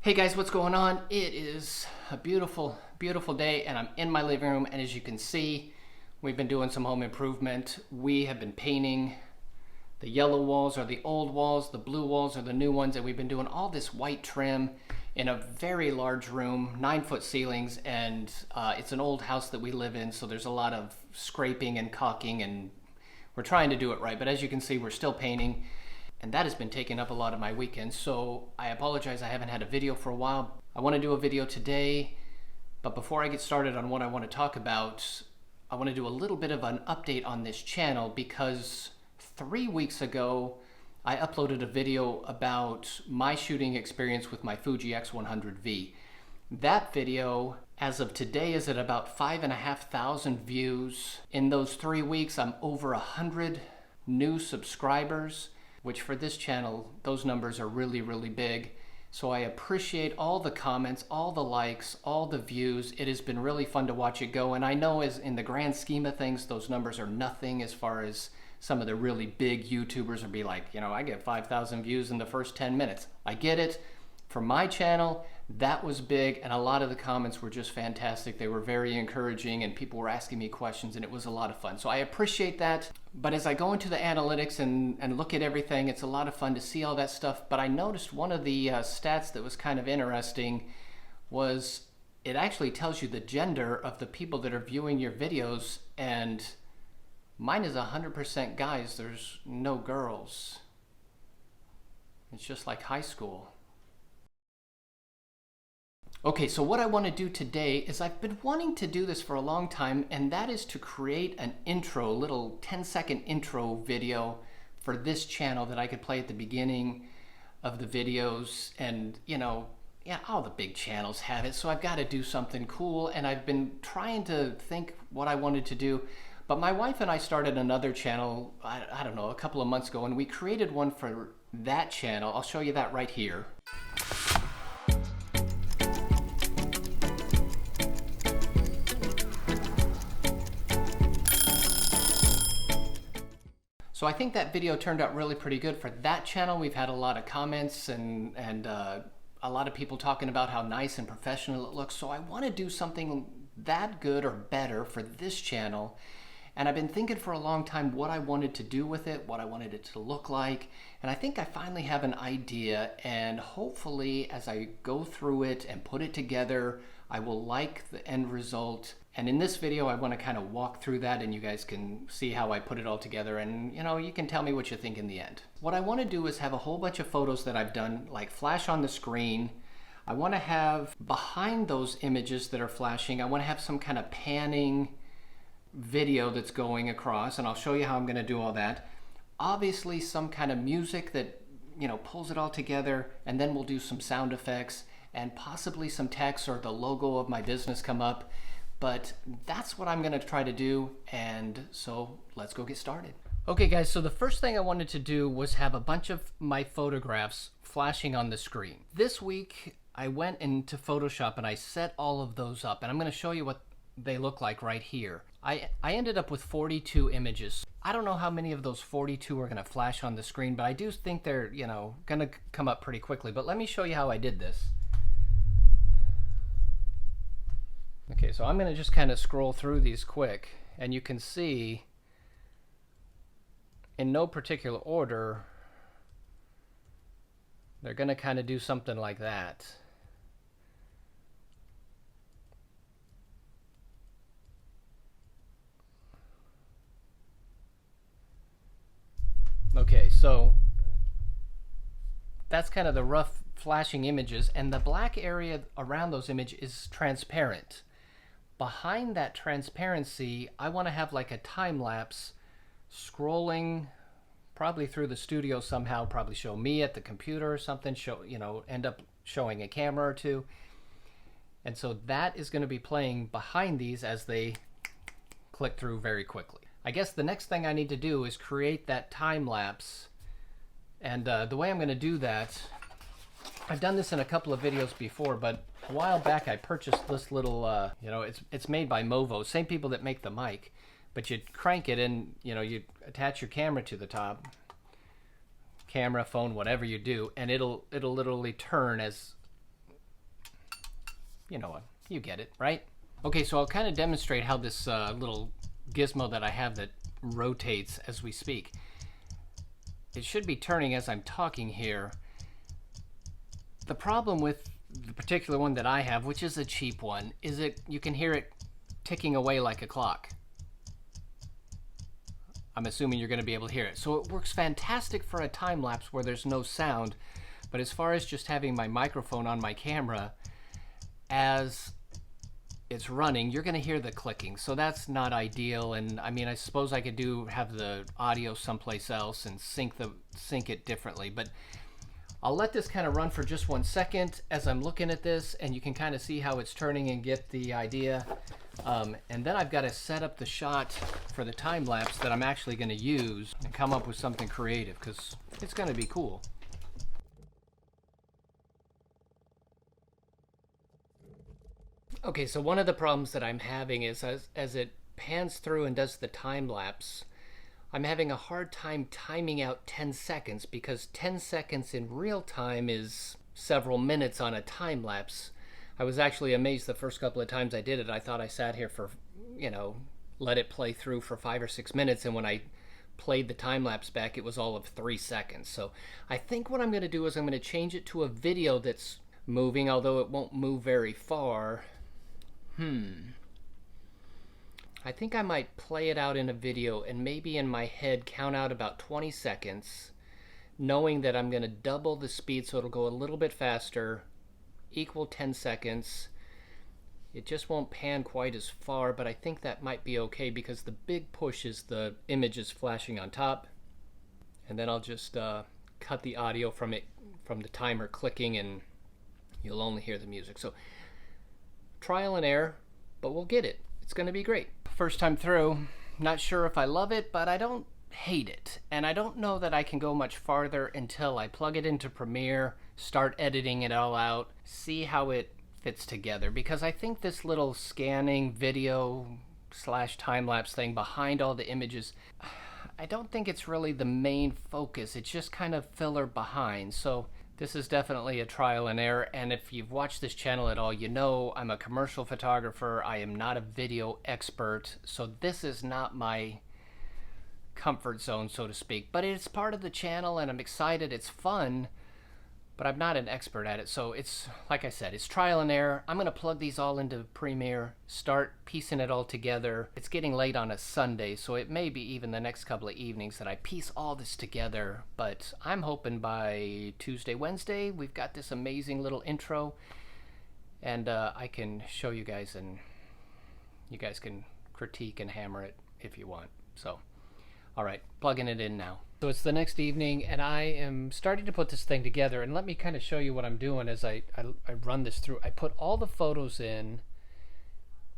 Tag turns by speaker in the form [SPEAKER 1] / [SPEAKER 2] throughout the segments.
[SPEAKER 1] Hey guys, what's going on? It is a beautiful, beautiful day and I'm in my living room, and as you can see, we've been doing some home improvement. We have been painting. The yellow walls are the old walls, the blue walls are the new ones, and we've been doing all this white trim in a very large room, 9-foot ceilings, and it's an old house that we live in, so there's a lot of scraping and caulking, and we're trying to do it right. But as you can see, we're still painting. And that has been taking up a lot of my weekends, so I apologize I haven't had a video for a while. I want to do a video today, but before I get started on what I want to talk about, I want to do a little bit of an update on this channel, because 3 weeks ago I uploaded a video about my shooting experience with my Fuji X100V. That video, as of today, is at about 5,500 views. In those 3 weeks, I'm over 100 new subscribers, which for this channel, those numbers are really, really big. So I appreciate all the comments, all the likes, all the views. It has been really fun to watch it go. And I know as in the grand scheme of things, those numbers are nothing as far as some of the really big YouTubers would be like, you know, I get 5,000 views in the first 10 minutes. I get it. For my channel, that was big, and a lot of the comments were just fantastic. They were very encouraging, and people were asking me questions, and it was a lot of fun. So I appreciate that. But as I go into the analytics and look at everything, it's a lot of fun to see all that stuff. But I noticed one of the stats that was kind of interesting was it actually tells you the gender of the people that are viewing your videos, and mine is 100% guys. There's no girls. It's just like high school. Okay, so what I want to do today is I've been wanting to do this for a long time, and that is to create an intro, little 10-second intro video for this channel that I could play at the beginning of the videos. And, you know, yeah, all the big channels have it, so I've got to do something cool, and I've been trying to think what I wanted to do. But my wife and I started another channel, I don't know, a couple of months ago, and we created one for that channel. I'll show you that right here. So I think that video turned out really pretty good for that channel. We've had a lot of comments and a lot of people talking about how nice and professional it looks. So I want to do something that good or better for this channel. And I've been thinking for a long time what I wanted to do with it, what I wanted it to look like. And I think I finally have an idea, and hopefully as I go through it and put it together, I will like the end result. And in this video, I want to kind of walk through that, and you guys can see how I put it all together, and you know, you can tell me what you think in the end. What I want to do is have a whole bunch of photos that I've done like flash on the screen. I want to have behind those images that are flashing, I want to have some kind of panning video that's going across, and I'll show you how I'm going to do all that. Obviously some kind of music that, you know, pulls it all together, and then we'll do some sound effects and possibly some text or the logo of my business come up. But that's what I'm going to try to do, and so let's go get started. Okay guys, so the first thing I wanted to do was have a bunch of my photographs flashing on the screen. This week I went into Photoshop and I set all of those up, and I'm going to show you what they look like right here. I ended up with 42 images. I don't know how many of those 42 are going to flash on the screen, but I do think they're, you know, going to come up pretty quickly. But let me show you how I did this. Okay, so I'm going to just kind of scroll through these quick, and you can see in no particular order they're going to kind of do something like that. Okay, so that's kind of the rough flashing images, and the black area around those images is transparent. Behind that transparency, I want to have like a time lapse scrolling probably through the studio somehow, probably show me at the computer or something, show, you know, end up showing a camera or two. And so that is going to be playing behind these as they click through very quickly. I guess the next thing I need to do is create that time lapse. And the way I'm going to do that, I've done this in a couple of videos before, but a while back I purchased this little, you know, it's made by Movo, same people that make the mic, but you crank it and, you know, you attach your camera to the top, camera, phone, whatever you do, and it'll literally turn as you know what, you get it, right? Okay, so I'll kind of demonstrate how this little gizmo that I have that rotates as we speak. It should be turning as I'm talking here. The problem with the particular one that I have, which is a cheap one, is you can hear it ticking away like a clock. I'm assuming you're going to be able to hear it. So it works fantastic for a time lapse where there's no sound, but as far as just having my microphone on my camera as it's running, you're going to hear the clicking. So that's not ideal. And I mean, I suppose I could have the audio someplace else and sync it differently, but I'll let this kind of run for just 1 second as I'm looking at this, and you can kind of see how it's turning and get the idea. And then I've got to set up the shot for the time lapse that I'm actually going to use and come up with something creative, because it's going to be cool. Okay, so one of the problems that I'm having is as it pans through and does the time lapse, I'm having a hard time timing out 10 seconds, because 10 seconds in real time is several minutes on a time lapse. I was actually amazed the first couple of times I did it. I thought I sat here for, let it play through for 5 or 6 minutes, and when I played the time lapse back, it was all of 3 seconds. So I think what I'm going to do is I'm going to change it to a video that's moving, although it won't move very far. I think I might play it out in a video and maybe in my head count out about 20 seconds, knowing that I'm going to double the speed so it'll go a little bit faster, equal 10 seconds. It just won't pan quite as far, but I think that might be okay, because the big push is the images flashing on top, and then I'll just cut the audio from the timer clicking, and you'll only hear the music. So trial and error, but we'll get it. It's going to be great. First time through, not sure if I love it, but I don't hate it. And I don't know that I can go much farther until I plug it into Premiere, start editing it all out, see how it fits together. Because I think this little scanning video / time-lapse thing behind all the images, I don't think it's really the main focus. It's just kind of filler behind. So this is definitely a trial and error, and if you've watched this channel at all, you know I'm a commercial photographer. I am not a video expert, so this is not my comfort zone, so to speak. But it's part of the channel, and I'm excited. It's fun, but I'm not an expert at it. So it's, like I said, it's trial and error. I'm going to plug these all into Premiere, start piecing it all together. It's getting late on a Sunday, so it may be even the next couple of evenings that I piece all this together. But I'm hoping by Tuesday, Wednesday, we've got this amazing little intro, and I can show you guys, and you guys can critique and hammer it if you want. So, all right, plugging it in now. So it's the next evening, and I am starting to put this thing together, and let me kind of show you what I'm doing as I run this through. I put all the photos in.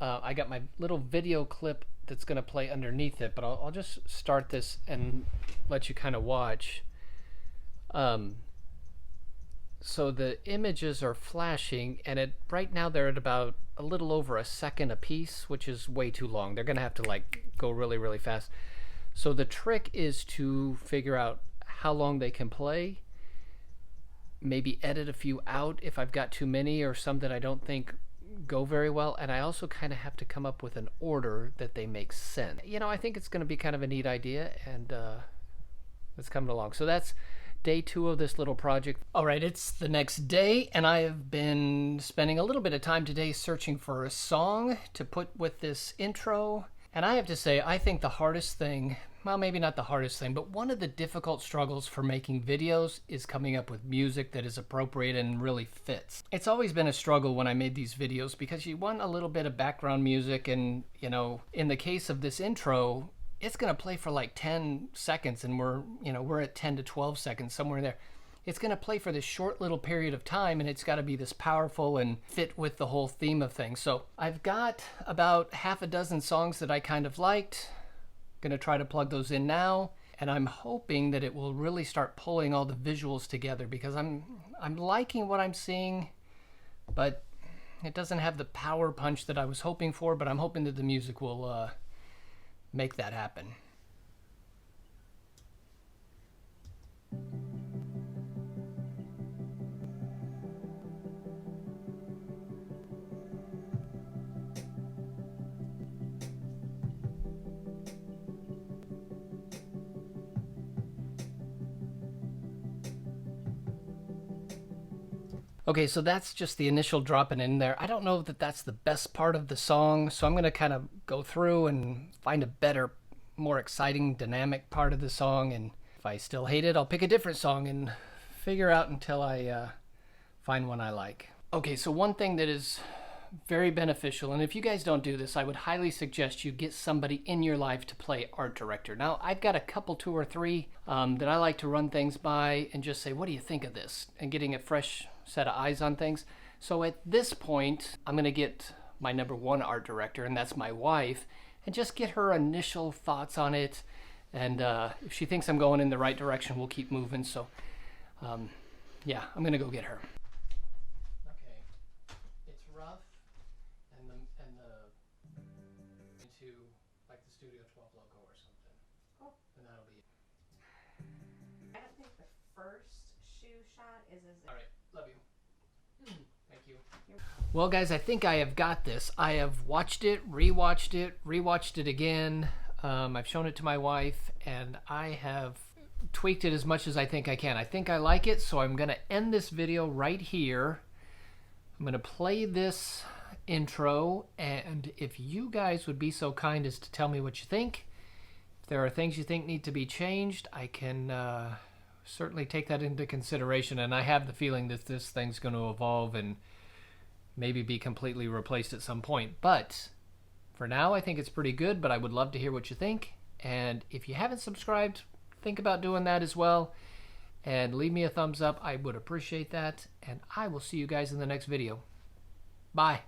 [SPEAKER 1] I got my little video clip that's going to play underneath it, but I'll just start this and let you kind of watch. So the images are flashing, and right now they're at about a little over a second a piece, which is way too long. They're going to have to go really, really fast. So the trick is to figure out how long they can play, maybe edit a few out if I've got too many or some that I don't think go very well, and I also kind of have to come up with an order that they make sense. I think it's going to be kind of a neat idea, and it's coming along. So that's day 2 of this little project. All right, it's the next day, and I have been spending a little bit of time today searching for a song to put with this intro. And I have to say, I think the hardest thing, well, maybe not the hardest thing, but one of the difficult struggles for making videos is coming up with music that is appropriate and really fits. It's always been a struggle when I made these videos, because you want a little bit of background music, and, in the case of this intro, it's going to play for like 10 seconds, and we're at 10 to 12 seconds, somewhere there. It's going to play for this short little period of time, and it's got to be this powerful and fit with the whole theme of things. So I've got about half a dozen songs that I kind of liked. Going to try to plug those in now, and I'm hoping that it will really start pulling all the visuals together, because I'm liking what I'm seeing, but it doesn't have the power punch that I was hoping for, but I'm hoping that the music will make that happen. Okay, so that's just the initial dropping in there. I don't know that that's the best part of the song, so I'm going to kind of go through and find a better, more exciting, dynamic part of the song, and if I still hate it, I'll pick a different song and figure out until I find one I like. Okay, so one thing that is very beneficial, and if you guys don't do this, I would highly suggest you get somebody in your life to play art director. Now, I've got a couple, 2 or 3, that I like to run things by and just say, what do you think of this? And getting a fresh set of eyes on things. So at this point, I'm going to get my number 1 art director, and that's my wife, and just get her initial thoughts on it. And if she thinks I'm going in the right direction, we'll keep moving. So, yeah, I'm going to go get her. Okay, it's rough, and the into like the Studio 12 logo or something. Oh, and that'll be it.
[SPEAKER 2] I don't think the first shoe shot is as...
[SPEAKER 1] All right, love you. Thank you. Well, guys, I think I have got this. I have watched it, rewatched it again. I've shown it to my wife, and I have tweaked it as much as I think I can. I think I like it, so I'm going to end this video right here. I'm going to play this intro, and if you guys would be so kind as to tell me what you think, if there are things you think need to be changed, I can certainly take that into consideration. And I have the feeling that this thing's going to evolve and maybe be completely replaced at some point. But for now, I think it's pretty good, but I would love to hear what you think. And if you haven't subscribed, think about doing that as well. And leave me a thumbs up. I would appreciate that. And I will see you guys in the next video. Bye.